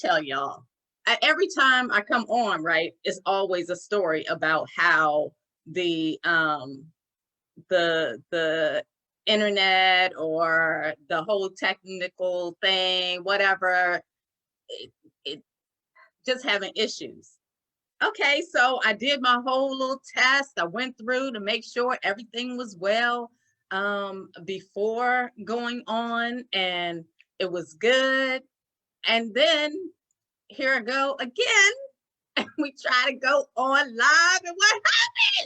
tell y'all, every time I come on, right, it's always a story about how the the internet or the whole technical thing, whatever, it just having issues. Okay, so I did my whole little test. I went through to make sure everything was well before going on, and it was good. And then here I go again, and we try to go on live, and what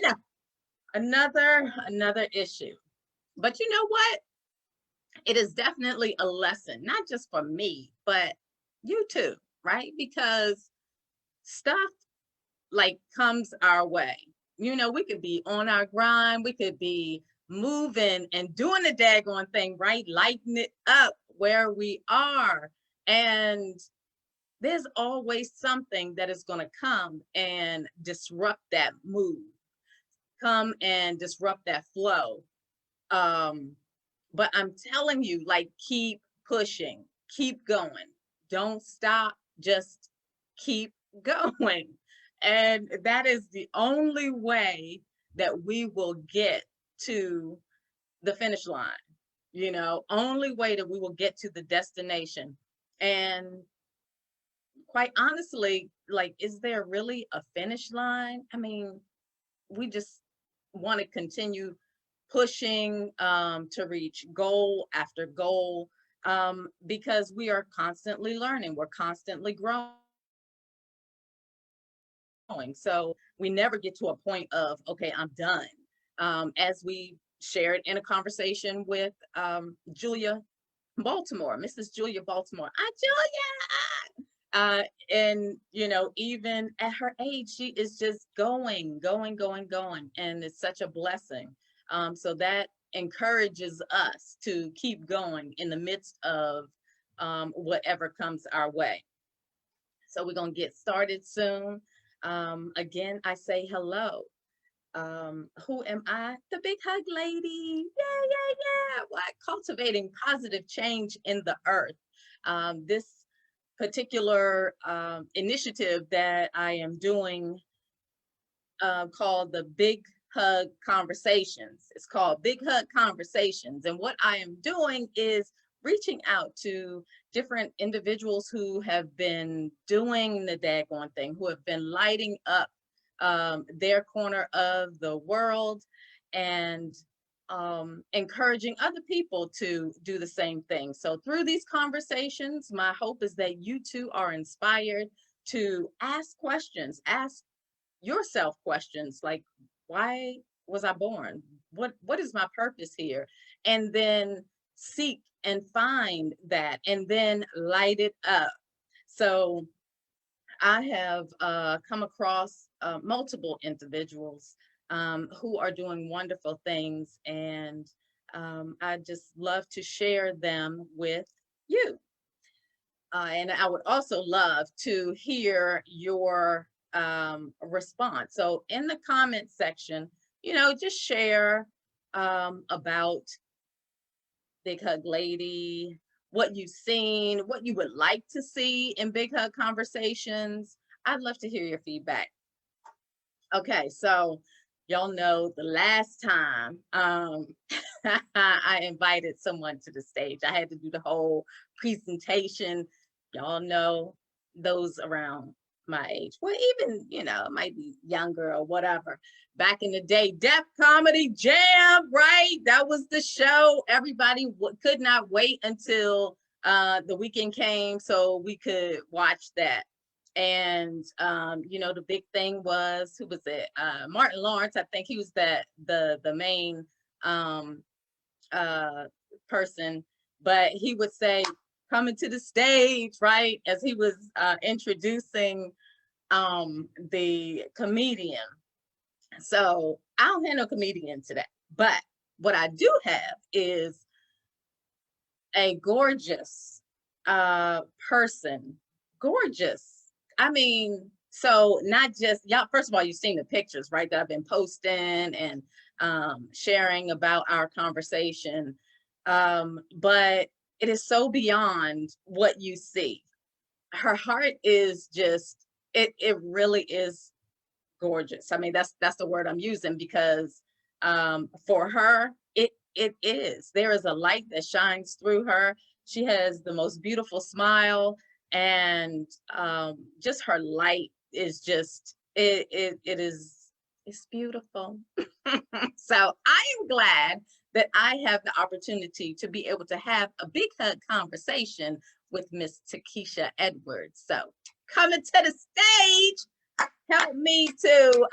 happened? Another issue. But you know what? It is definitely a lesson, not just for me, but you too, right? Because stuff like comes our way. You know, we could be on our grind, we could be moving and doing the daggone thing, right? Lighting it up where we are. And there's always something that is going to come and disrupt that mood, come and disrupt that flow. But I'm telling you, like, keep pushing, keep going. Don't stop, just keep going. And that is the only way that we will get to the finish line, you know, only way that we will get to the destination. And quite honestly, like, is there really a finish line? I mean, we just want to continue pushing to reach goal after goal because we are constantly learning, we're constantly growing. So we never get to a point of, okay, I'm done. As we shared in a conversation with Julia Baltimore, Mrs. Julia Baltimore. Hi, Julia. And you know, even at her age, she is just going. And it's such a blessing. So that encourages us to keep going in the midst of whatever comes our way. So we're going to get started soon. Again, I say hello. Who am I? The Big Hug Lady. Yeah. What? Cultivating positive change in the earth. This particular initiative that I am doing called the Big Hug Conversations. It's called Big Hug Conversations. And what I am doing is reaching out to different individuals who have been doing the daggone thing, who have been lighting up their corner of the world and encouraging other people to do the same thing. So through these conversations, my hope is that you too are inspired to ask questions, ask yourself questions like, why was I born? What is my purpose here? And then seek and find that and then light it up. So I have come across multiple individuals who are doing wonderful things, and I just love to share them with you. And I would also love to hear your response. So in the comment section, you know, just share about Big Hug Lady, what you've seen, what you would like to see in Big Hug Conversations. I'd love to hear your feedback. Okay, so y'all know the last time I invited someone to the stage, I had to do the whole presentation. Y'all know those around my age, well, even, you know, it might be younger or whatever. Back in the day, Def Comedy Jam, right? That was the show. Everybody could not wait until the weekend came so we could watch that. And you know, the big thing was, who was it? Martin Lawrence. I think he was the main person, but he would say, coming to the stage, right, as he was introducing the comedian. So I don't have no comedian today, but what I do have is a gorgeous person. Gorgeous. I mean, so not just y'all, first of all, you've seen the pictures, right, that I've been posting and sharing about our conversation, but it is so beyond what you see. her heart is just, it really is gorgeous. I mean, that's the word I'm using, because for her, it is. There is a light that shines through her. She has the most beautiful smile, and just her light is just, it is, it's beautiful. So I am glad that I have the opportunity to be able to have a big hug conversation with Miss Takisha Edwards. So coming to the stage, help me to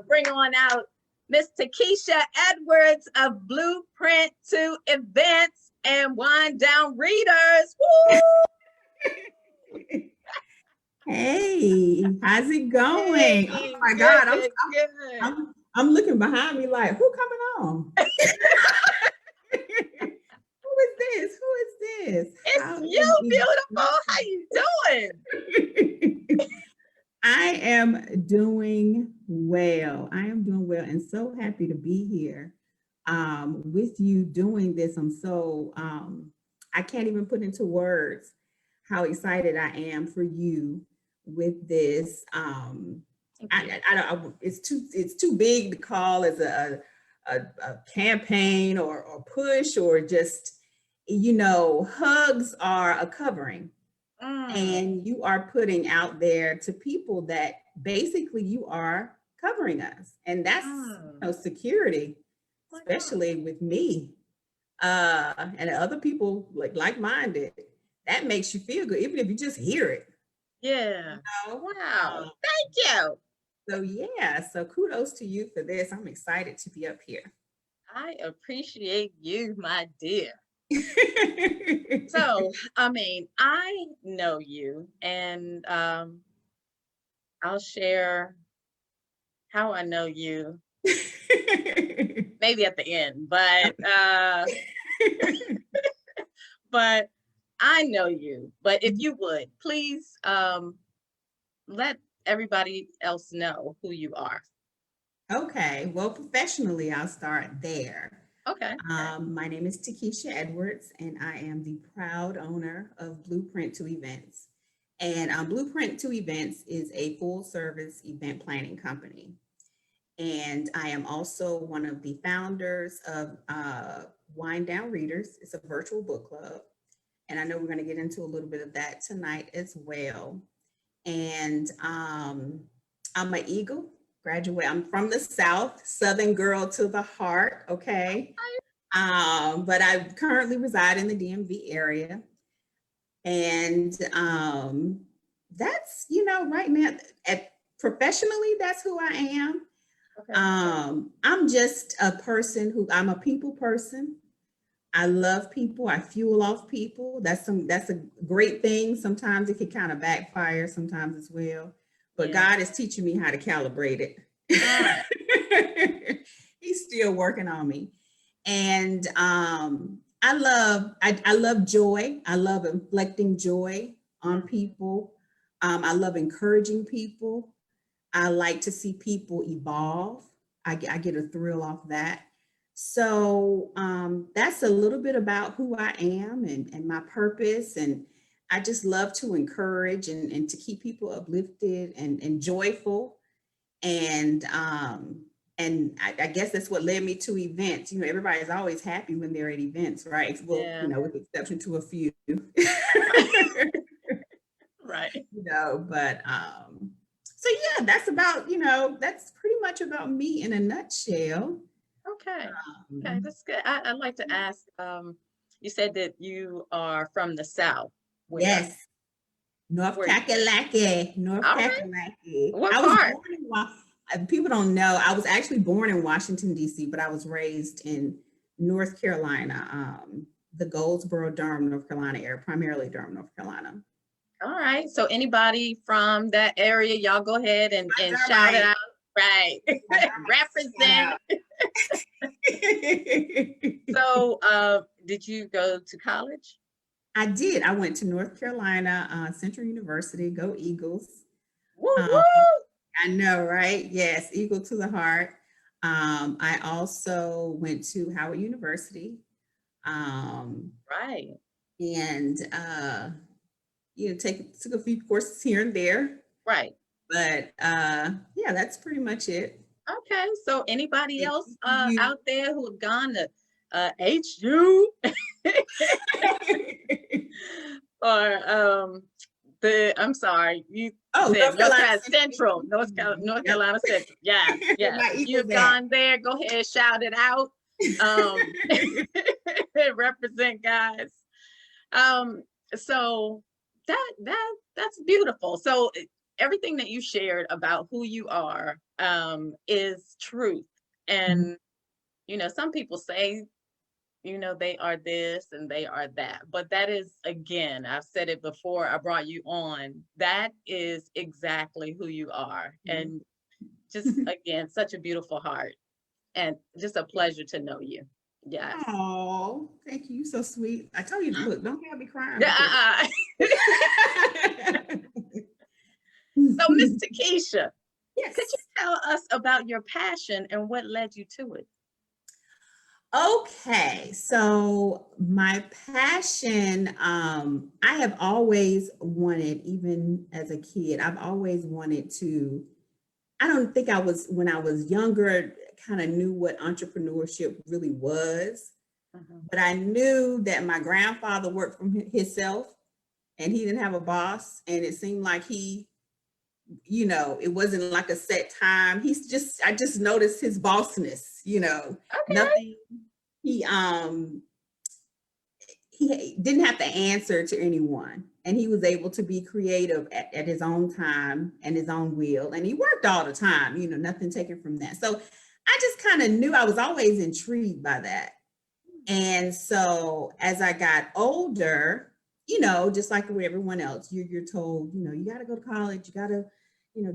bring on out Miss Takisha Edwards of Blueprint to Events and Wind Down Readers. Woo! Hey, how's it going? Oh Hey, my good, God, good. I'm looking behind me like, who coming on? Who is this? Who is this? It's you, beautiful. How you doing? I am doing well. I am doing well and so happy to be here with you doing this. I'm so, I can't even put into words how excited I am for you with this. I don't, it's too big to call as a campaign or push or just, you know, hugs are a covering. And you are putting out there to people that basically you are covering us. And that's you know, security, especially with me and other people like-minded. That makes you feel good, even if you just hear it. Yeah. You know? Wow. Thank you. So yeah, so kudos to you for this. I'm excited to be up here. I appreciate you, my dear. So, I mean, I know you, and I'll share how I know you maybe at the end, but I know you. But if you would, please let everybody else know who you are. Okay, well, professionally, I'll start there. Okay. My name is Takisha Edwards, and I am the proud owner of Blueprint to Events. And Blueprint to Events is a full service event planning company. And I am also one of the founders of Wind Down Readers. It's a virtual book club. And I know we're going to get into a little bit of that tonight as well. And I'm an Eagle graduate. I'm from the South, Southern girl to the heart. Okay. But I currently reside in the DMV area. And that's, you know, right now, professionally, that's who I am. Okay. I'm just a person I'm a people person. I love people. I fuel off people. That's a great thing. Sometimes it can kind of backfire sometimes as well. But God is teaching me how to calibrate it. He's still working on me. And I love joy. I love inflicting joy on people. I love encouraging people. I like to see people evolve. I get a thrill off that. So that's a little bit about who I am and my purpose. And I just love to encourage and to keep people uplifted and joyful. And I guess that's what led me to events. You know, everybody's always happy when they're at events, right? Well, you know, with the exception to a few. Right. You know, but so yeah, that's about, you know, that's pretty much about me in a nutshell. Okay. Okay, that's good. I'd like to ask, you said that you are from the South. Where? Yes. North Kakalaki. North Kakalaki. What I was part? born in, people don't know, I was actually born in Washington, D.C., but I was raised in North Carolina, the Goldsboro, Durham, North Carolina area, primarily Durham, North Carolina. All right. So anybody from that area, y'all go ahead and shout it out. Right. Represent. So did you go to college? I did. I went to North Carolina Central University. Go Eagles. Woo woo! I know, right? Yes, Eagle to the heart. I also went to Howard University. Right. And took a few courses here and there, Right. but yeah, that's pretty much it. Okay. So anybody Thank else you. out there who have gone to HU or I'm sorry, you Oh, said North Carolina Central, North Yep. Carolina Central. Yes, yes. My If you Eagles have hat. gone there, go ahead, shout it out. Um, represent, guys. So that's beautiful. So everything that you shared about who you are is truth. And some people say they are this and they are that. But that is, again, I've said it before, I brought you on. That is exactly who you are. And just, again, such a beautiful heart and just a pleasure to know you. Yes. Oh, thank you. You're so sweet. I told you, look, don't have me crying. Yeah. So, Miss Takisha, Yes. could you tell us about your passion and what led you to it? Okay, so my passion, I have always wanted, even as a kid, I've always wanted to, I don't think when I was younger, kind of knew what entrepreneurship really was, but I knew that my grandfather worked for himself and he didn't have a boss. And it seemed like it wasn't like a set time. I just noticed his bossness, Okay. nothing. He didn't have to answer to anyone, and he was able to be creative at his own time and his own will, and he worked all the time, nothing taken from that. So I just kind of knew, I was always intrigued by that. And so as I got older, just like everyone else, you're told, you got to go to college, you got to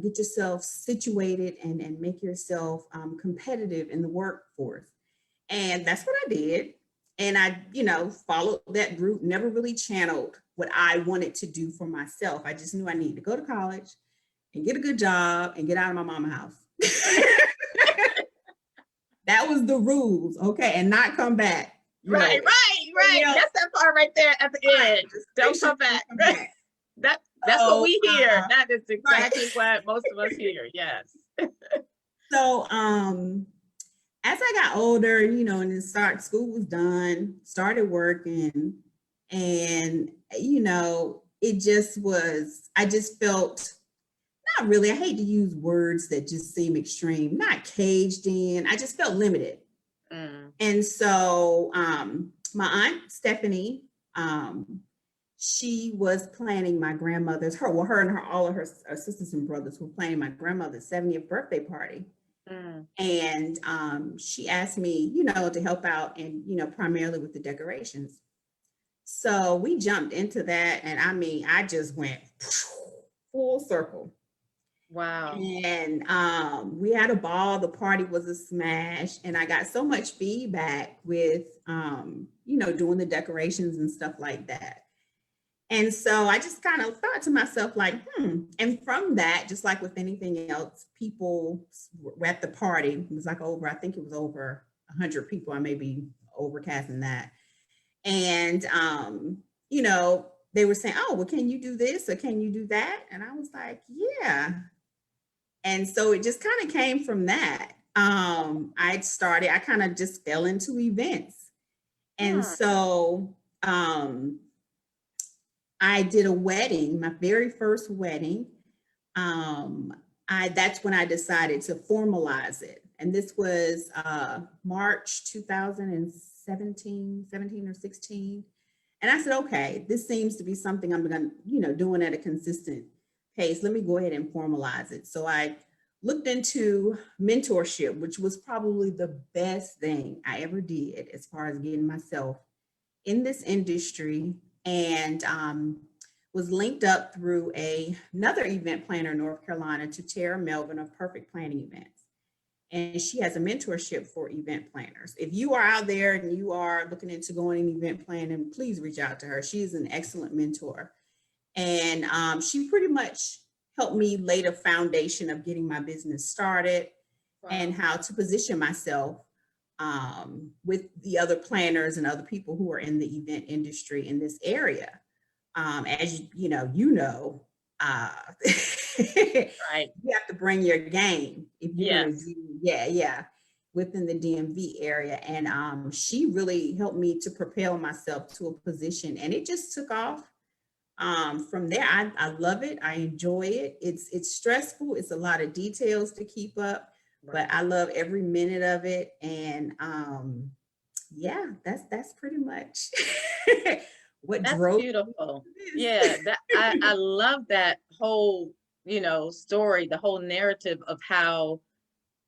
get yourself situated and make yourself competitive in the workforce. And that's what I did. And I, followed that route, never really channeled what I wanted to do for myself. I just knew I needed to go to college and get a good job and get out of my mama's house. That was the rules, okay, and not come back. Right. That's that part right there at the end. Don't come back. That's what we hear. That is exactly what most of us hear. Yes. So, as I got older, and then school was done, started working, and it just was. I just felt, not really. I hate to use words that just seem extreme. Not caged in. I just felt limited. And so, my aunt Stephanie, she was planning my grandmother's, her and all of her sisters and brothers were planning my grandmother's 70th birthday party. And she asked me, to help out and, primarily with the decorations. So we jumped into that. And I just went full circle. Wow. And we had a ball. The party was a smash. And I got so much feedback with, doing the decorations and stuff like that. And so I just kind of thought to myself, like, and from that, just like with anything else, people were at the party. It was like I think it was over 100 people. I may be overcasting that. And, they were saying, oh, well, can you do this or can you do that? And I was like, yeah. And so it just kind of came from that. I kind of just fell into events. And so, I did a wedding, my very first wedding. That's when I decided to formalize it. And this was March 2017 or 16. And I said, okay, this seems to be something I'm going to, doing at a consistent pace. Let me go ahead and formalize it. So I looked into mentorship, which was probably the best thing I ever did as far as getting myself in this industry, and was linked up through another event planner in North Carolina, to Tara Melvin of Perfect Planning Events. And she has a mentorship for event planners. If you are out there and you are looking into going in event planning, please reach out to her. She is an excellent mentor. And she pretty much helped me lay the foundation of getting my business started. Wow. And how to position myself with the other planners and other people who are in the event industry in this area. as you know, uh, you Right. have to bring your game if you're going to Yes. do, yeah, within the DMV area. And she really helped me to propel myself to a position, and it just took off. From there, I love it. I enjoy it. It's stressful. It's a lot of details to keep up, but Right. I love every minute of it. And yeah, that's pretty much what That's drove beautiful. me to Yeah, that I this. love that whole, story, the whole narrative of how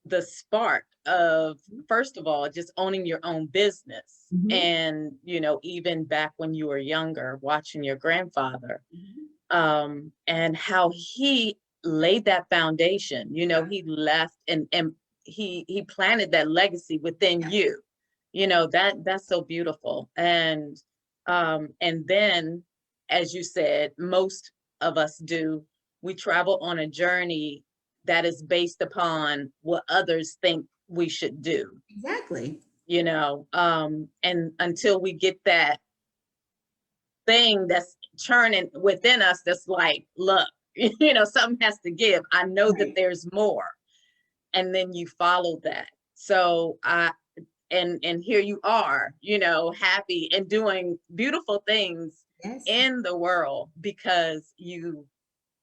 the spark of, first of all, just owning your own business. Mhm, And, even back when you were younger, watching your grandfather, mhm. and how he laid that foundation, Yeah, he left and he planted that legacy within yeah, you, that's so beautiful. And then, as you said, most of us do, we travel on a journey that is based upon what others think we should do, exactly. and until we get that thing that's churning within us, that's like, look, something has to give. I know that Right. there's more. And then you follow that. So and here you are, happy and doing beautiful things Yes. in the world, because you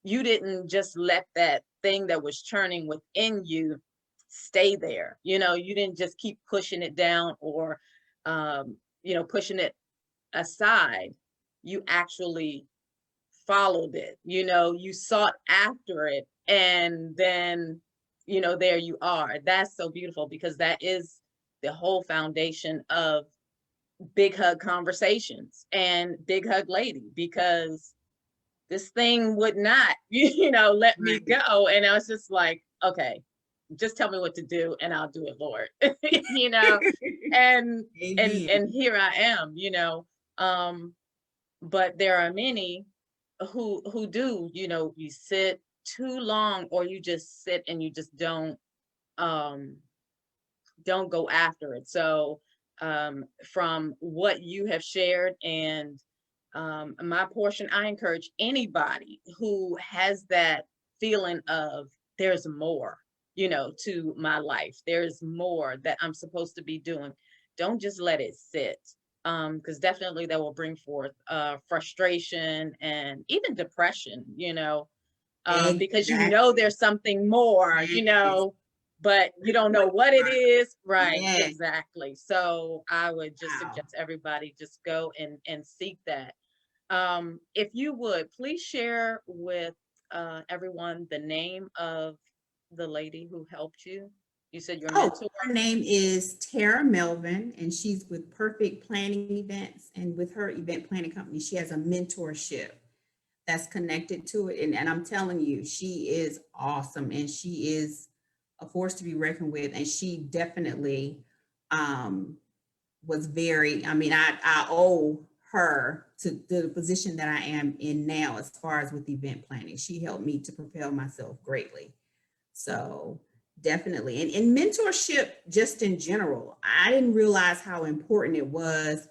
didn't just let that thing that was churning within you stay there. You didn't just keep pushing it down, or pushing it aside. You actually followed it, you sought after it, and then, there you are. That's so beautiful, because that is the whole foundation of Big Hug Conversations and Big Hug Lady, because this thing would not, let me Right. go. And I was just like, okay, just tell me what to do and I'll do it, Lord. you know, and and Amen. here I am, Um, but there are many who do, you sit too long, or you just sit and you just um don't go after it. So from what you have shared, and my portion, I encourage anybody who has that feeling of, there's more, to my life. There's more that I'm supposed to be doing. Don't just let it sit. Because definitely that will bring forth frustration and even depression, because Exactly. there's something more, Yes. but you don't know What what it is. Right, Yes. exactly. So I would just Wow. suggest everybody just go and seek that. If you would, please share with everyone the name of the lady who helped you. You said your Oh, mentor. her name is Tara Melvin, and she's with Perfect Planning Events. And with her event planning company, she has a mentorship that's connected to it. And I'm telling you, she is awesome, and she is a force to be reckoned with. And she definitely um, was very, I mean, I owe her to the position that I am in now as far as with event planning. She helped me to propel myself greatly. So definitely. And mentorship just in general, I didn't realize how important it was.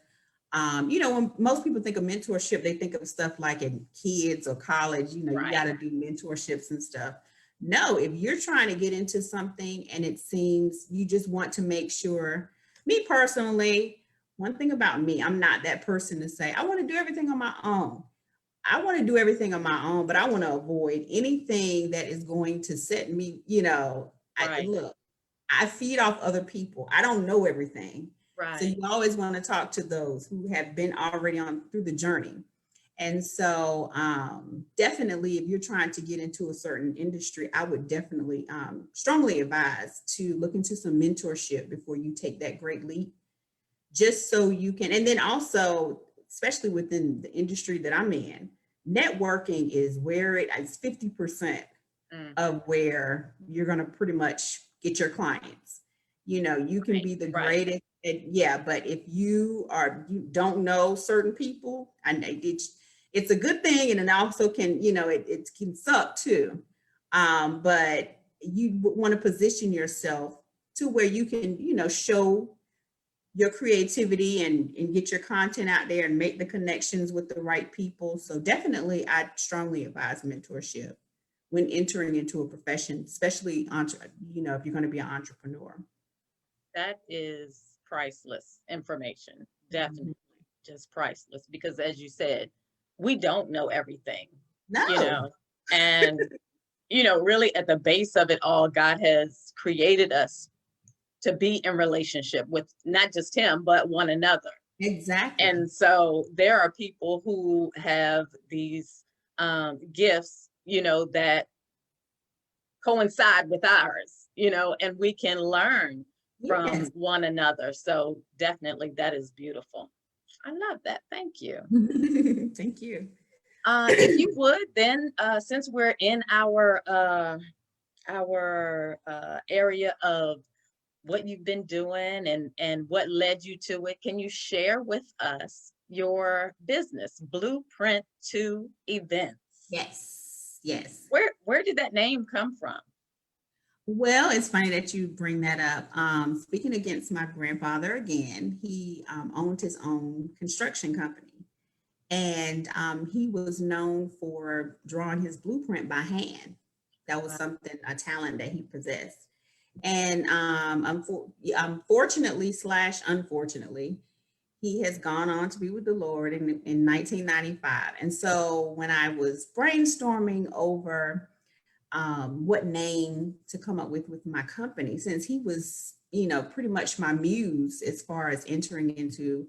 When most people think of mentorship, they think of stuff like in kids or college, you got Right, to do mentorships and stuff. No, if you're trying to get into something and it seems you just want to make sure, me personally, one thing about me, I'm not that person to say, I want to do everything on my own. I want to do everything on my own, but I want to avoid anything that is going to set me, right, look, I feed off other people. I don't know everything. So right. you always want to talk to those who have been already on through the journey. And so definitely if you're trying to get into a certain industry, I would definitely strongly advise to look into some mentorship before you take that great leap, just so you can, and then also, especially within the industry that I'm in, networking is where it's 50% Hmm. of where you're going to pretty much get your clients. You can Right, be the right, greatest, yeah, but if you don't know certain people, and it's a good thing, and it also can, it can suck too. But you want to position yourself to where you can, show your creativity and get your content out there and make the connections with the right people. So definitely, I strongly advise mentorship when entering into a profession, especially, you know, if you're going to be an entrepreneur. That is priceless information. Mhm. Definitely just priceless because as you said, we don't know everything, you No. know, and you know, really at the base of it all, God has created us to be in relationship with not just him, but one another. Exactly. And so there are people who have these gifts, you know, that coincide with ours, you know, and we can learn from Yes. one another. So definitely that is beautiful. I love that. Thank you. Thank you. If you would, then since we're in our area of what you've been doing and what led you to it, can you share with us your business, Blueprint to Events? Yes. Yes. Where did that name come from? Well, it's funny that you bring that up. Speaking against my grandfather again, he owned his own construction company, and he was known for drawing his blueprint by hand. That was something, a talent that he possessed. And unfortunately slash unfortunately, he has gone on to be with the Lord in 1995. And so when I was brainstorming over what name to come up with my company, since he was, you know, pretty much my muse as far as entering into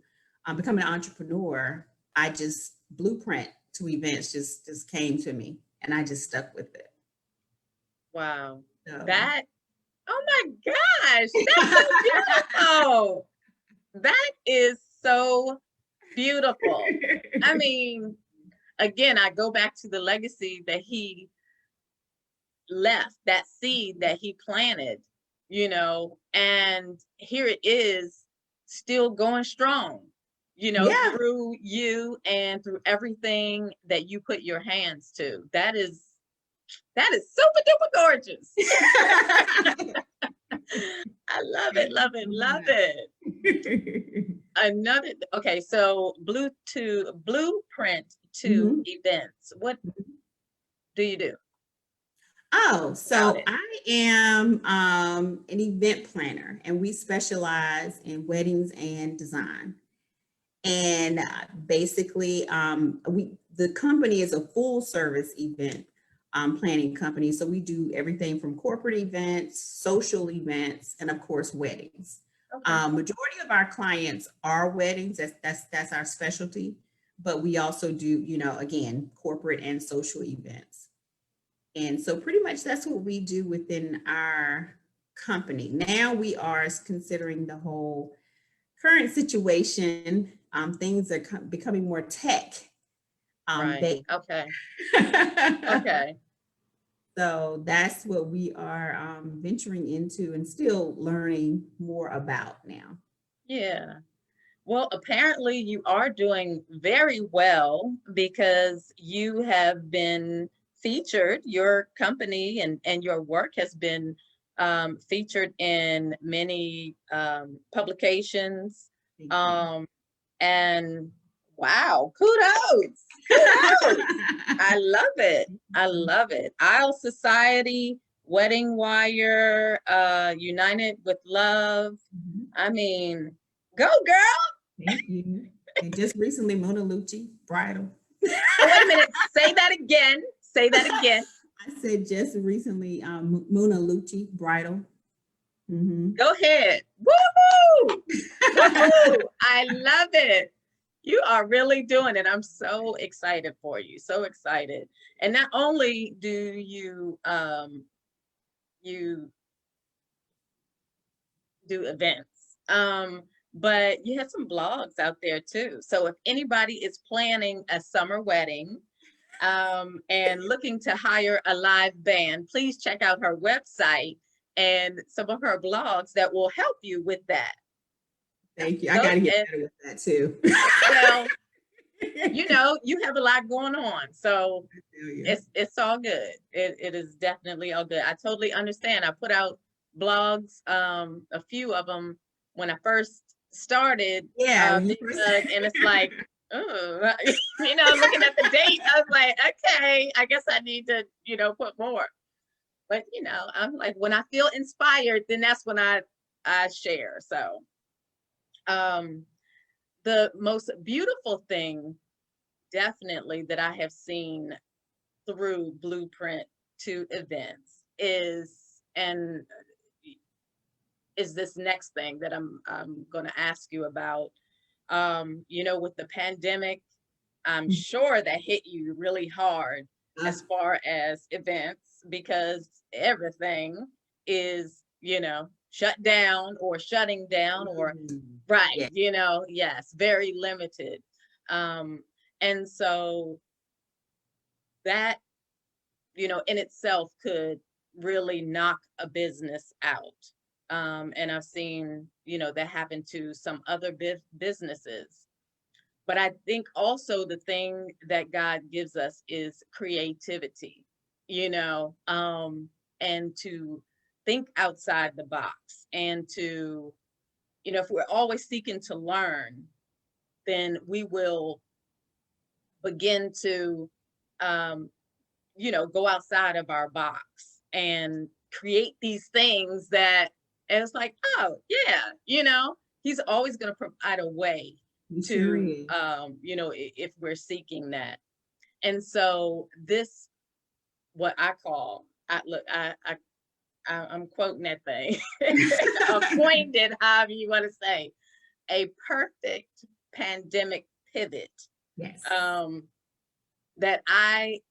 becoming an entrepreneur, I just blueprint to events just came to me, and I just stuck with it. Wow. So. That, oh my gosh, that's so beautiful. That is so beautiful. I mean, again, I go back to the legacy that he left, that seed that he planted, you know, and here it is still going strong, you know, Yeah. through you and through everything that you put your hands to. That is super duper gorgeous. I love it, love it, love it. Another, okay, so blueprint to Mhm. events. What do you do Oh, about so it? I am an event planner, and we specialize in weddings and design. And basically, the company is a full service event planning company. So we do everything from corporate events, social events, and of course weddings. Okay. Majority of our clients are weddings. That's our specialty. But we also do, you know, again, corporate and social events. And so pretty much that's what we do within our company. Now we are considering the whole current situation. Things are becoming more tech Right. based. Okay. Okay. So that's what we are venturing into and still learning more about now. Yeah. Well, apparently you are doing very well because you have been featured, your company and your work has been featured in many publications. Thank you. Um, and wow, kudos, kudos. I love it. I love it. Isle Society, Wedding Wire, United with Love. Mhm. I mean, go girl. Thank you. And just recently, Mona Lucci bridal. Oh, wait a minute. Say that again. Say that again. I said just recently, Mona Lucci bridal. Mhm. Go ahead. Woohoo! Woohoo! I love it. You are really doing it. I'm so excited for you. So excited. And not only do you do events, but you have some blogs out there too. So if anybody is planning a summer wedding and looking to hire a live band, please check out her website and some of her blogs that will help you with that. Thank you. I Go got to get and better with that too. well, you know, you have a lot going on, so I feel you. it's all good. It is definitely all good. I totally understand. I put out blogs, a few of them when I first started Yeah, BIGHUG, and it's like, oh, looking at the date, I was like, okay, I guess I need to, put more. But I'm like, when I feel inspired, then that's when I share. So the most beautiful thing definitely that I have seen through Blueprint to Events is this next thing that I'm going to ask you about. With the pandemic, I'm sure that hit you really hard as far as events, because everything is, shut down or shutting down, or right, yeah. yes, very limited. And so that, in itself could really knock a business out. And I've seen, that happen to some other businesses. But I think also the thing that God gives us is creativity, and to think outside the box, and to, if we're always seeking to learn, then we will begin to, go outside of our box and create these things and it's like, oh yeah, he's always going to provide a way to, if we're seeking that. And so this, what I call, I'm quoting that thing, appointed, however you want to say, a perfect pandemic pivot. Yes. That I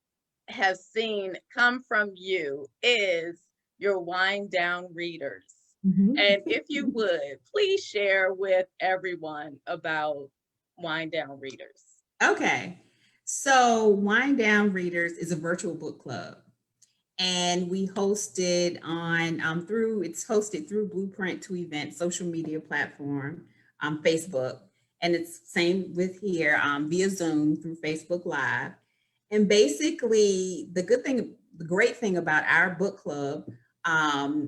have seen come from you is your wind down readers. And if you would, please share with everyone about Wind Down Readers. Okay. So Wind Down Readers is a virtual book club. And we hosted on it's hosted through Blueprint to Event social media platform, Facebook. And it's same with here via Zoom through Facebook Live. And basically the great thing about our book club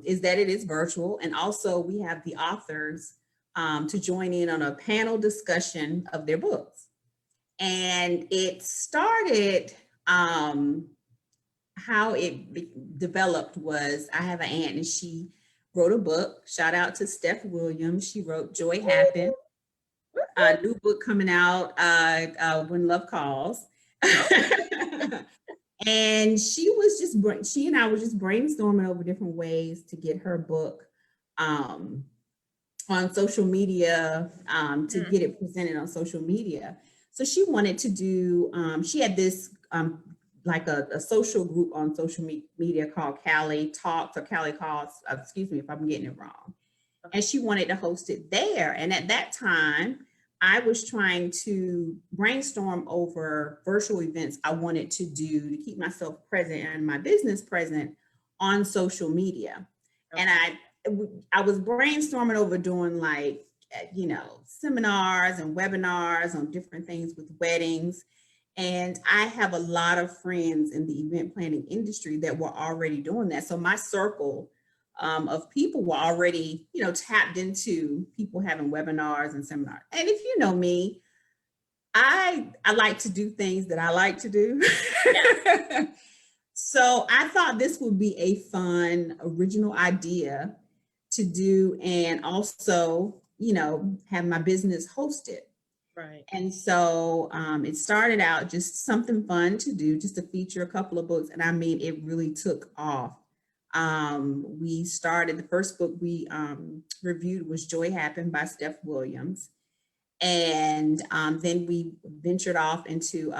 is that it is virtual. And also we have the authors to join in on a panel discussion of their books. And it started, how it developed was, I have an aunt and she wrote a book. Shout out to Steph Williams. She wrote Joy Happen, a new book coming out, When Love Calls. And she and I were just brainstorming over different ways to get her book on social media, to get it presented on social media. So she wanted to do, she had this like a social group on social media called Cali Talks, or Cali Calls, excuse me if I'm getting it wrong. And she wanted to host it there. And at that time, I was trying to brainstorm over virtual events I wanted to do to keep myself present and my business present on social media. Okay. And I was brainstorming over doing like, seminars and webinars on different things with weddings. And I have a lot of friends in the event planning industry that were already doing that. So my circle of people were already, tapped into people having webinars and seminars. And if you know me, I like to do things that I like to do. So I thought this would be a fun, original idea to do, and also, have my business hosted. Right. And so it started out just something fun to do, just to feature a couple of books. And I mean, it really took off. We started, the first book we reviewed was Joy Happen by Steph Williams. And then we ventured off into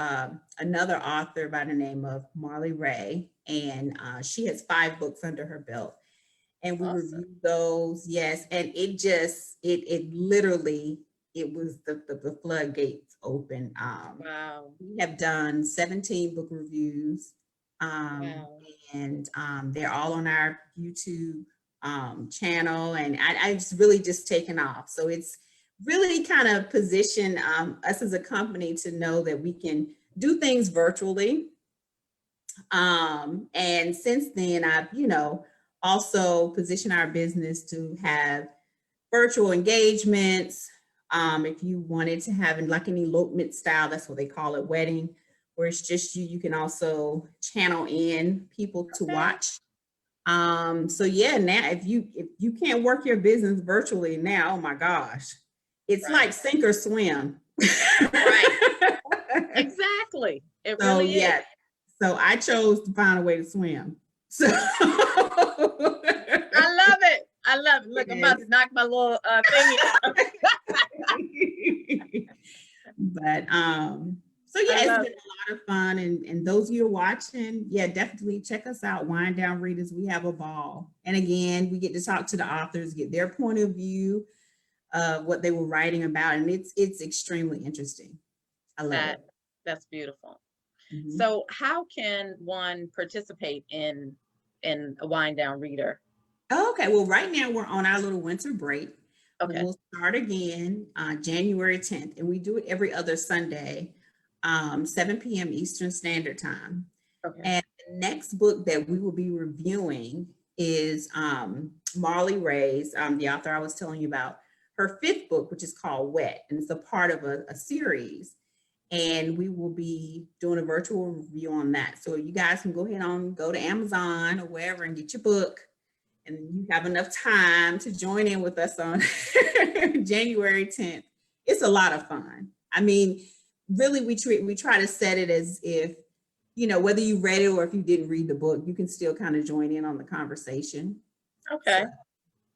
another author by the name of Marley Ray. And she has 5 books under her belt. And we reviewed those, yes. And it literally, it was the floodgates open. Wow. We have done 17 book reviews. Wow. And they're all on our YouTube channel. And I just really just taken off. So it's really kind of positioned us as a company to know that we can do things virtually. And since then, I've, also positioned our business to have virtual engagements, If you wanted to have like an elopement style, that's what they call it, wedding, where it's just you. You can also channel in people to Okay. watch. So yeah, now if you can't work your business virtually now, oh my gosh, it's like sink or swim. Right. Exactly. It So really is. yeah, so I chose to find a way to swim. So I love it. I love it. Look, I'm about to knock my little thingy out. But so yeah, I it's love been it. a lot of fun, and those of you who are watching, yeah, definitely check us out, Wind Down Readers. We have a ball, and again, we get to talk to the authors, get their point of view of what they were writing about, and it's extremely interesting. I love That it. that's beautiful. Mhm. So how can one participate in a wind down reader? Okay, well, right now we're on our little winter break. Okay. We'll start again January 10th, and we do it every other Sunday, 7 p.m. Eastern Standard Time. Okay. And the next book that we will be reviewing is Marley Ray's, the author I was telling you about, her fifth book, which is called Wet, and it's a part of a series. And we will be doing a virtual review on that. So you guys can go ahead on, go to Amazon or wherever and get your book. And you have enough time to join in with us on January 10th. It's a lot of fun. I mean, really, we try to set it as if, you know, whether you read it or if you didn't read the book, you can still kind of join in on the conversation. Okay. So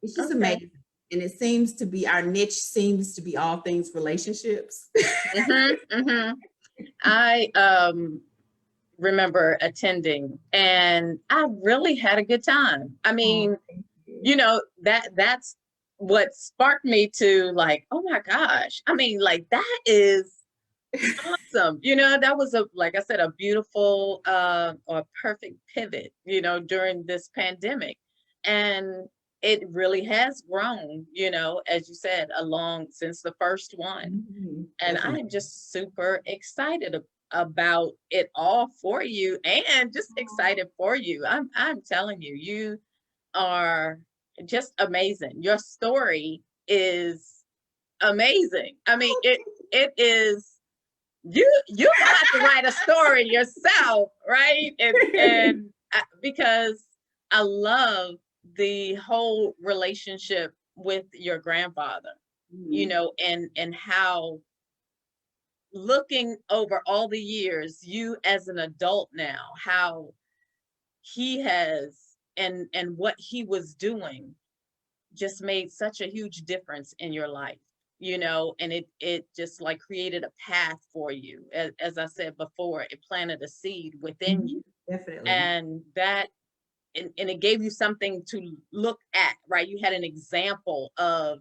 it's just Okay. amazing. And it seems to be, our niche seems to be all things relationships. I remember attending and I really had a good time. I mean, you know, that's what sparked me to like, oh my gosh. I mean, like that is awesome. You know, that was like I said, a beautiful or perfect pivot, you know, during this pandemic. And it really has grown, you know, as you said, along since the first one. And Definitely. I'm just super excited about it all for you and just excited for you. I'm telling you, you are just amazing. Your story is amazing. I mean, it is you have to write a story yourself, right? And because I love the whole relationship with your grandfather, you know, and how looking over all the years, you as an adult now, how he has and what he was doing just made such a huge difference in your life, you know, and it just like created a path for you. As I said before, it planted a seed within you. Definitely. And that and it gave you something to look at, right? You had an example of,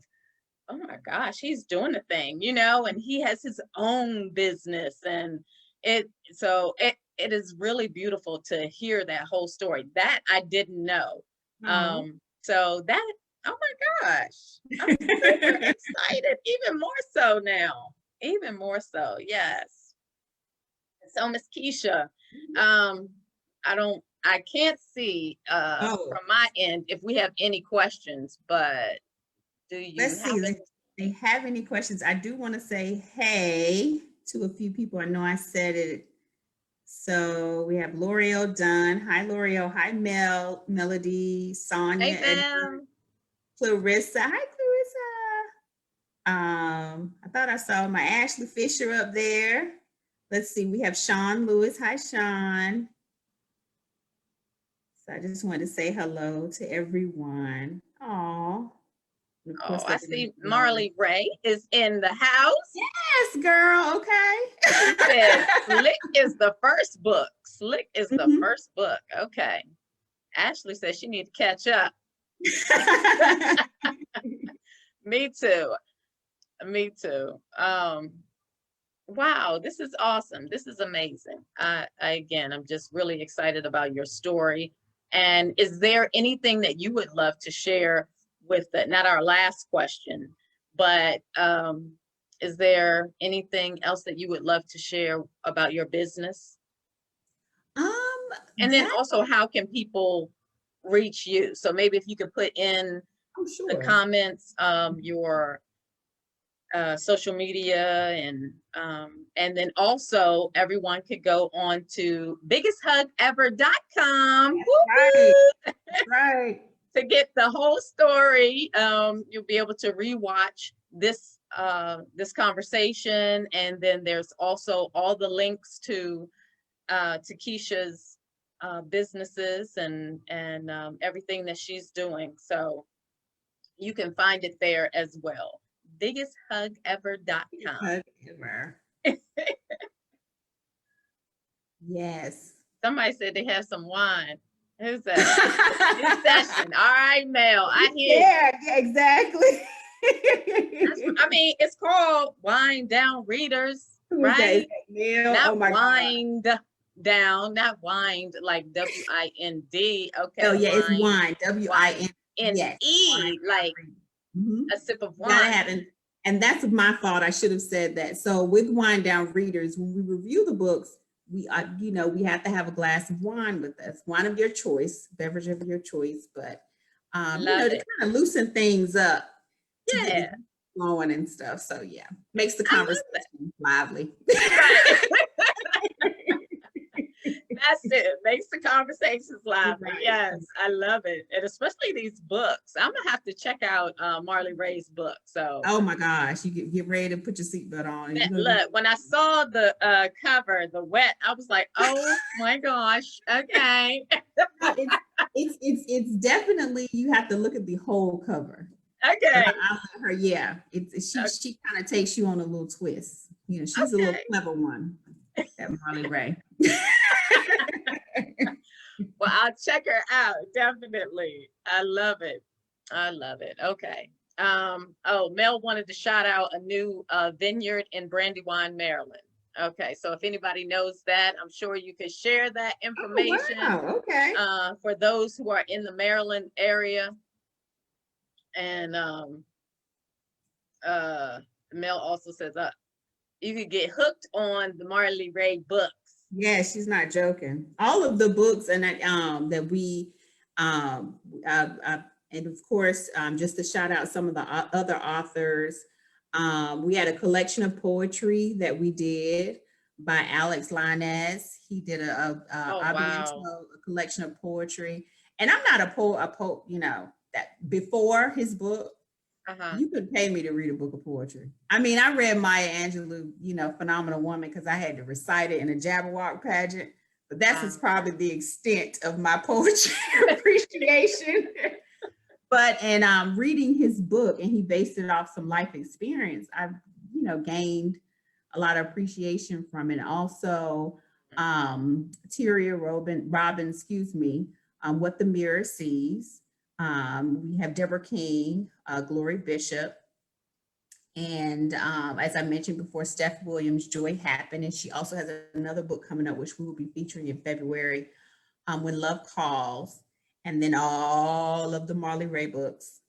oh my gosh, he's doing the thing, you know, and he has his own business. And it is really beautiful to hear that whole story that I didn't know. Oh. So that, oh my gosh, I'm super excited, even more so now, even more so. Yes. So Miss Keisha, um, I can't see Oh, from my end if we have any questions, but do you let's see. have If any? they have any questions, I do want to say hey to a few people. I know I said it. So we have L'Oreal Dunn. Hi, L'Oreal. Hi, Melody, Sonia, Hey, Edward, fam. Clarissa. Hi, Clarissa. I thought I saw my Ashley Fisher up there. Let's see. We have Sean Lewis. Hi, Sean. So I just wanted to say hello to everyone. Aw. And of Oh, course, I let them see know. Marley Ray is in the house. Yes, girl. She said, Slick is the first book. Slick is the Okay. first book. Okay. Ashley says she needs to catch up. Me too. Me too. Wow, this is awesome. This is amazing. Again, I'm just really excited about your story. And is there anything that you would love to share with not our last question, but is there anything else that you would love to share about your business? And then That, also, how can people reach you? So maybe if you could put in I'm the sure. comments, your social media, and then also everyone could go on to BIGHUGEver.com. Right. Right. To get the whole story. You'll be able to rewatch this conversation, and then there's also all the links to Takisha's businesses and everything that she's doing. So you can find it there as well. BIGHUGEver.com. Hug ever. Yes. Somebody said they have some wine. Who's that? New session. All right, Mel. I hear. Yeah, exactly. I mean, it's called Wind Down Readers, right? Not wind down, not wind like W-I-N-D. Okay. Oh yeah, it's wine. W-I-N-E, like a sip of wine. And that's my fault. I should have said that. So with Wind Down Readers, when we review the books, we we have to have a glass of wine with us, wine of your choice, beverage of your choice, but to kind of loosen things up, yeah, flowing and stuff. So yeah, makes the conversation lively. That's it. Makes the conversations lively. Right. Yes, I love it, and especially these books. I'm gonna have to check out Marley Ray's book. So. Oh my gosh, you get ready to put your seatbelt on. Look, when I saw the cover, the wet, I was like, oh my gosh, okay. It's definitely, you have to look at the whole cover. Okay. Yeah, she kind of takes you on a little twist. She's a little clever one. That Marley Ray. Well, I'll check her out, definitely. I love it. Okay. Mel wanted to shout out a new vineyard in Brandywine, Maryland. Okay, so if anybody knows that, I'm sure you could share that information. Oh, wow. Okay. For those who are in the Maryland area. And Mel also says you could get hooked on the Marley Ray books. Yeah, she's not joking. All of the books and that we and of course, just to shout out some of the other authors, we had a collection of poetry that we did by Lanez. He did a collection of poetry, and I'm not a poet, that before his book. You could pay me to read a book of poetry. I mean, I read Maya Angelou, Phenomenal Woman, because I had to recite it in a Jabberwock pageant, but that's probably the extent of my poetry appreciation. But in reading his book, and he based it off some life experience, I, gained a lot of appreciation from it. Also, Tyria Robbins, What the Mirror Sees. We have Deborah King, Glory Bishop, and as I mentioned before, Steph Williams, Joy Happened, and she also has another book coming up, which we will be featuring in February, When Love Calls, and then all of the Marley Ray books.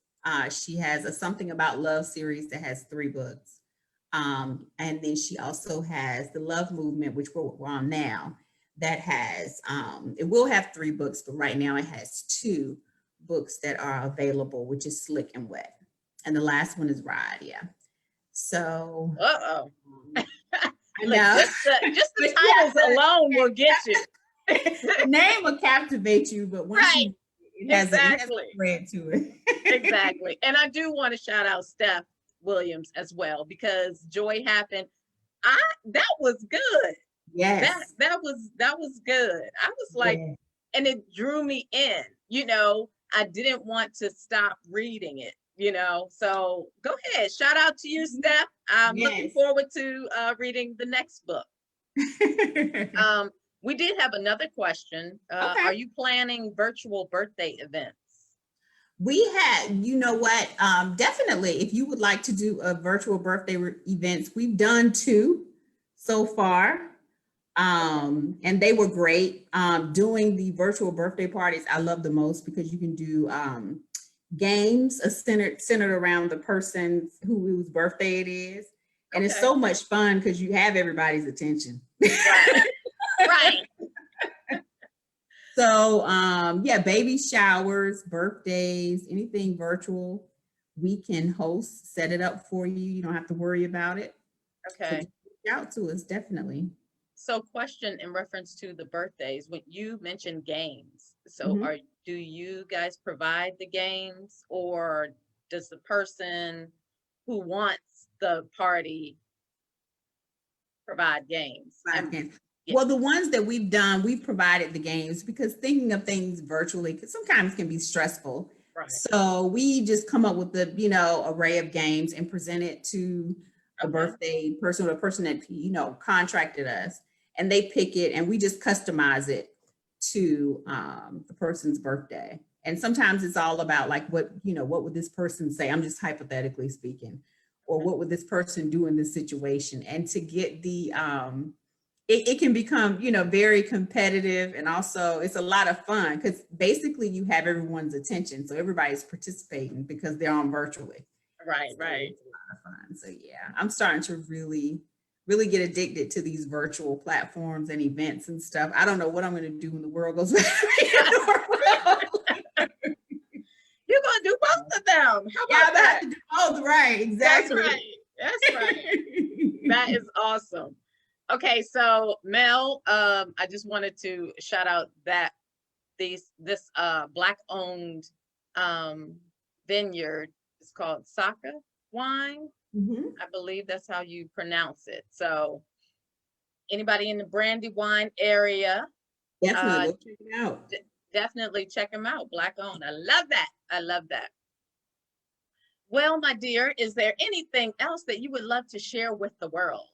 She has a Something About Love series that has 3 books, and then she also has the Love Movement, which we're on now, that has, it will have 3 books, but right now it has 2 books that are available, which is Slick and Wet, and the last one is Ride. Yeah. So. I know. Just the titles alone will get you. The name will captivate you, but once it has a thread to it. Exactly. And I do want to shout out Steph Williams as well, because Joy Happened. That was good. Yes. That was good. I was like, and it drew me in. I didn't want to stop reading it, so go ahead. Shout out to you, Steph. I'm looking forward to reading the next book. We did have another question. Are you planning virtual birthday events? We had, definitely, if you would like to do a virtual birthday events, we've done 2 so far. And they were great. Doing the virtual birthday parties, I love the most, because you can do games centered around the person whose birthday it is. And it's so much fun because you have everybody's attention. Right. So baby showers, birthdays, anything virtual, we can host, set it up for you. You don't have to worry about it. So Okay. just reach out to us, definitely. So question in reference to the birthdays, when you mentioned games, so Mhm. do you guys provide the games, or does the person who wants the party provide games? Live And games. yeah, Well, the ones that we've done, we've provided the games because thinking of things virtually sometimes can be stressful. right. So we just come up with the, array of games and present it to the Okay. birthday person or the person that, contracted us, and they pick it and we just customize it to the person's birthday. And sometimes it's all about like, what would this person say? I'm just hypothetically speaking, or what would this person do in this situation? And to get the, it can become, very competitive, and also it's a lot of fun because basically you have everyone's attention. So everybody's participating because they're on virtually. Right, So right. it's a lot of fun. So yeah, I'm starting to really get addicted to these virtual platforms and events and stuff. I don't know what I'm going to do when the world goes back. You're gonna do both of them. How about Yeah, I that? have to do both, right? Exactly. That's right. That's right. That is awesome. Okay, so Mel, I just wanted to shout out that this Black owned vineyard is called Saka Wine. Mhm. I believe that's how you pronounce it. So anybody in the Brandywine area, Definitely go check it out. definitely check them out. Black owned. I love that. I love that. Well, my dear, is there anything else that you would love to share with the world?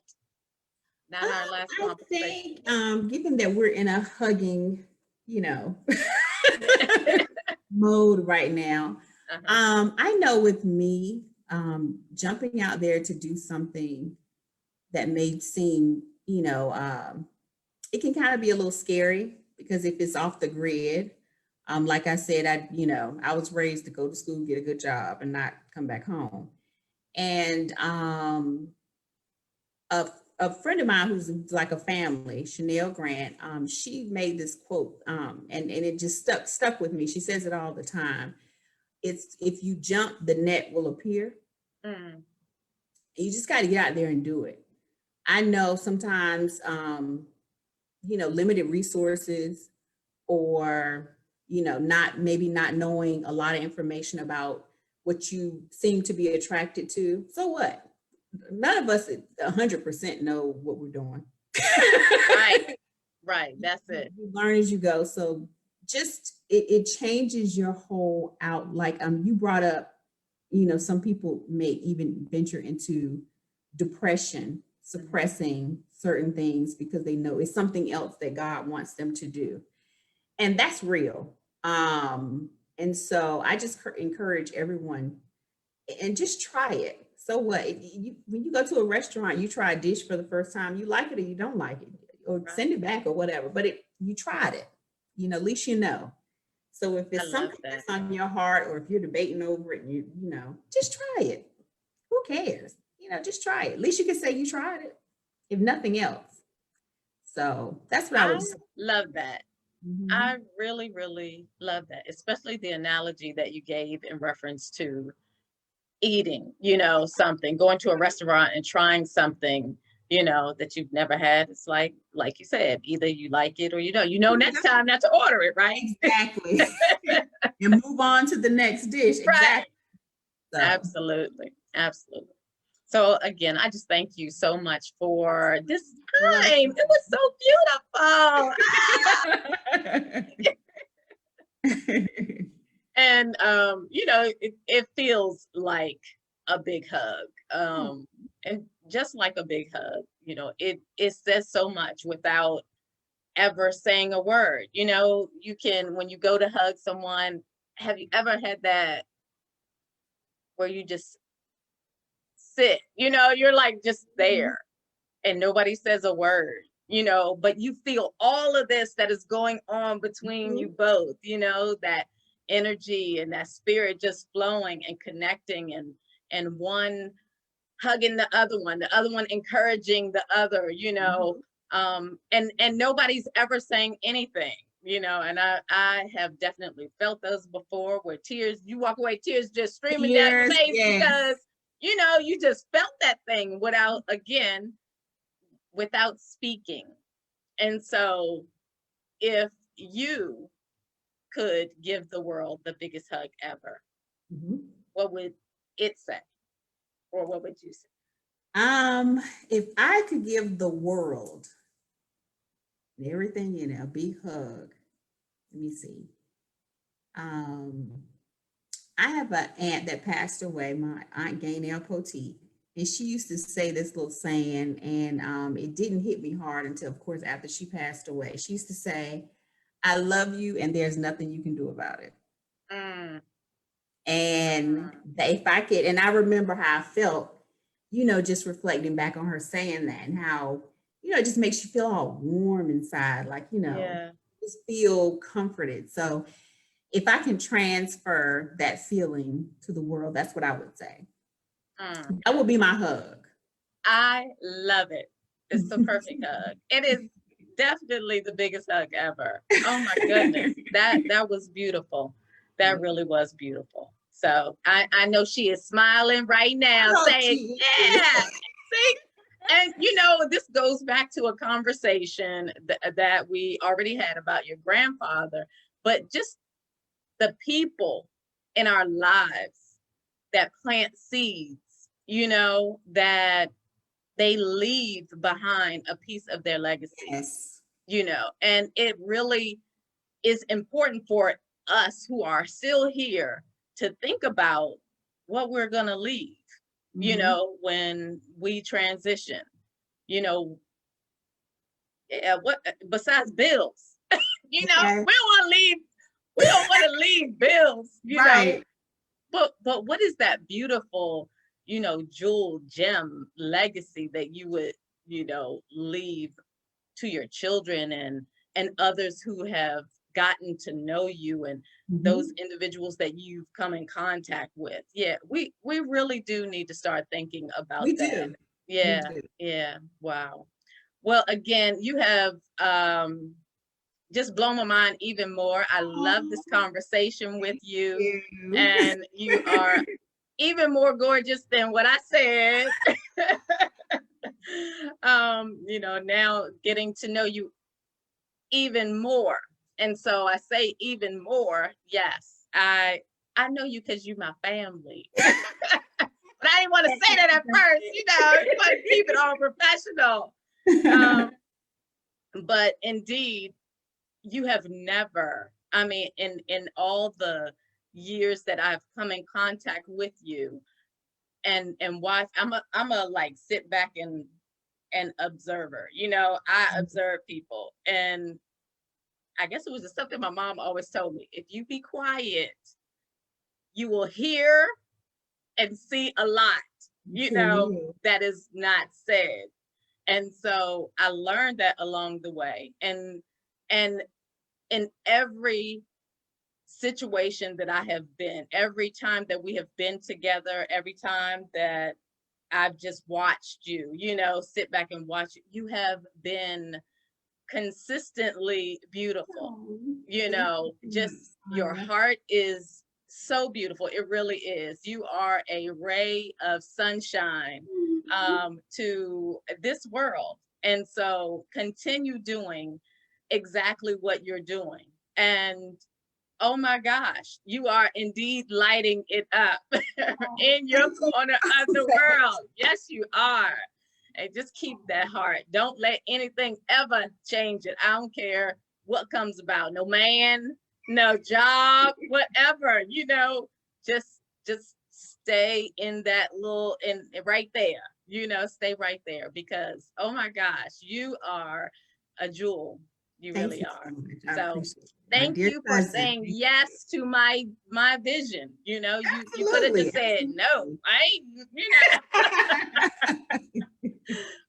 Not our last I conversation. think, given that we're in a hugging, mode right now, I know with me, jumping out there to do something that may seem, it can kind of be a little scary because if it's off the grid, like I said, I was raised to go to school, get a good job, and not come back home. And a friend of mine who's like a family, Chanel Grant, she made this quote, and it just stuck with me. She says it all the time. It's if you jump, the net will appear. Mm. You just got to get out there and do it. I know sometimes, limited resources, or not knowing a lot of information about what you seem to be attracted to. So what? None of us 100% know what we're doing. Right, right. That's it. You learn as you go. So just it changes your whole out. Like you brought up, some people may even venture into depression, suppressing certain things because they know it's something else that God wants them to do. And that's real. And so I just encourage everyone and just try it. So what? When you go to a restaurant, you try a dish for the first time, you like it or you don't like it, or Right. send it back or whatever. But you tried it. At least you know. So if it's something that's on your heart, or if you're debating over it, and just try it. Who cares? Just try it. At least you can say you tried it, if nothing else. So that's what I would say. Love that. Mhm. I really, really love that, especially the analogy that you gave in reference to eating, something, going to a restaurant and trying something, that you've never had. It's like you said, either you like it or you don't. Next time not to order it, right? Exactly. And move on to the next dish. Right. Exactly. So. Absolutely. Absolutely. So again, I just thank you so much for this time. It was so beautiful. And it feels like a big hug. And just like a big hug, it says so much without ever saying a word. You can, when you go to hug someone, have you ever had that where you just sit, you're like just there and nobody says a word, but you feel all of this that is going on between you both, that energy and that spirit just flowing and connecting, and one hugging the other one encouraging the other, and nobody's ever saying anything, you know, and I have definitely felt those before, where tears, you walk away, tears just streaming down your Yes, face yes. because, you know, you just felt that thing without speaking. And so if you could give the world the biggest hug ever, what would it say? Or what would you say? If I could give the world and everything in it a big hug, let me see. I have an aunt that passed away, my aunt Gaynell Poteet, and she used to say this little saying, and it didn't hit me hard until, of course, after she passed away. She used to say, "I love you, and there's nothing you can do about it." And if I could, and I remember how I felt, you know, just reflecting back on her saying that, and how, you know, it just makes you feel all warm inside, like, you know, just feel comforted. So if I can transfer that feeling to the world, that's what I would say. That would be my hug. I love it. It's the perfect hug. It is definitely the biggest hug ever. Oh my goodness. That was beautiful. That really was beautiful. So I know she is smiling right now, saying, yeah. See? And you know, this goes back to a conversation that we already had about your grandfather, but just the people in our lives that plant seeds, you know, that they leave behind a piece of their legacy. Yes. You know, and it really is important for us who are still here to think about what we're going to leave, you know, when we transition, you know, what besides bills, you know, we don't want to leave bills, you know, but what is that beautiful, you know, jewel gem legacy that you would, you know, leave to your children and others who have gotten to know you, and those individuals that you've come in contact with? Yeah, we really do need to start thinking about that. Yeah. Wow. Well, again, you have just blown my mind even more. I love this conversation with you, and you are even more gorgeous than what I said. You know, now getting to know you even more. And so I say even more. Yes, I know you because you're my family. But I didn't want to say that at first, you know, but keep it all professional. But indeed, you have never, I mean, in all the years that I've come in contact with you and watch, I'm a like sit back and observer, you know, I observe people. And I guess it was just something my mom always told me: if you be quiet, you will hear and see a lot, you know, that is not said. And so I learned that along the way. And in every situation that I have been, every time that we have been together, every time that I've just watched you, you know, sit back and watch you, you have been consistently beautiful. You know, just your heart is so beautiful. It really is. You are a ray of sunshine to this world. And so continue doing exactly what you're doing. And oh my gosh, you are indeed lighting it up in your corner of the world. Yes, you are. And just keep that heart. Don't let anything ever change it. I don't care what comes about. No man, no job, whatever, you know, just stay in that little, in right there, you know, stay right there, because oh my gosh, you are a jewel. You really are. So thank you for saying yes to my vision. You know, you could have just said no, right? You know.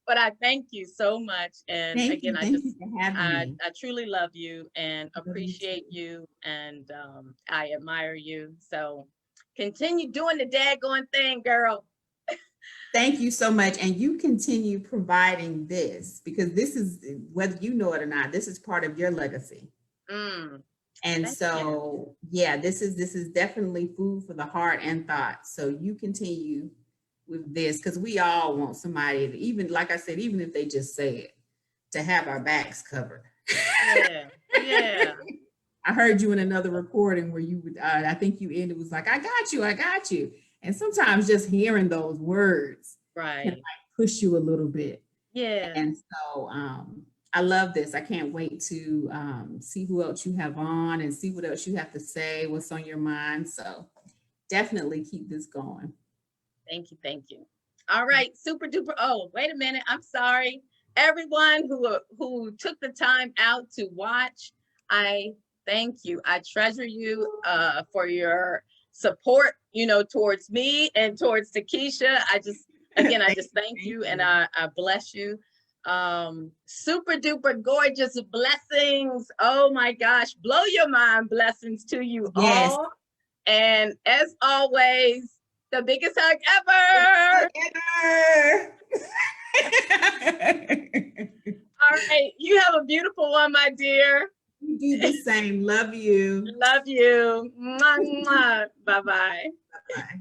But I thank you so much. And again, I truly love you and appreciate you, and I admire you. So continue doing the daggone thing, girl. Thank you so much. And you continue providing this, because this is, whether you know it or not, this is part of your legacy. Mm, And thank so, yeah, this is definitely food for the heart and thought. So you continue with this, because we all want somebody to, even like I said, even if they just say it, to have our backs covered. Yeah, yeah, I heard you in another recording where you would, I think you ended, was like, I got you, I got you. And sometimes just hearing those words can right. like push you a little bit. Yeah. And so I love this. I can't wait to see who else you have on and see what else you have to say, what's on your mind. So definitely keep this going. Thank you. Thank you. All right. Super duper. Oh, wait a minute. I'm sorry. Everyone who took the time out to watch, I thank you. I treasure you for your support, you know, towards me and towards Takisha. I just thank you and I bless you. Super duper gorgeous blessings. Oh my gosh. Blow your mind blessings to you Yes. all. And as always, the biggest hug ever. All right. You have a beautiful one, my dear. You do the same. Love you. Love you. Mwah, mwah. Bye-bye. Bye.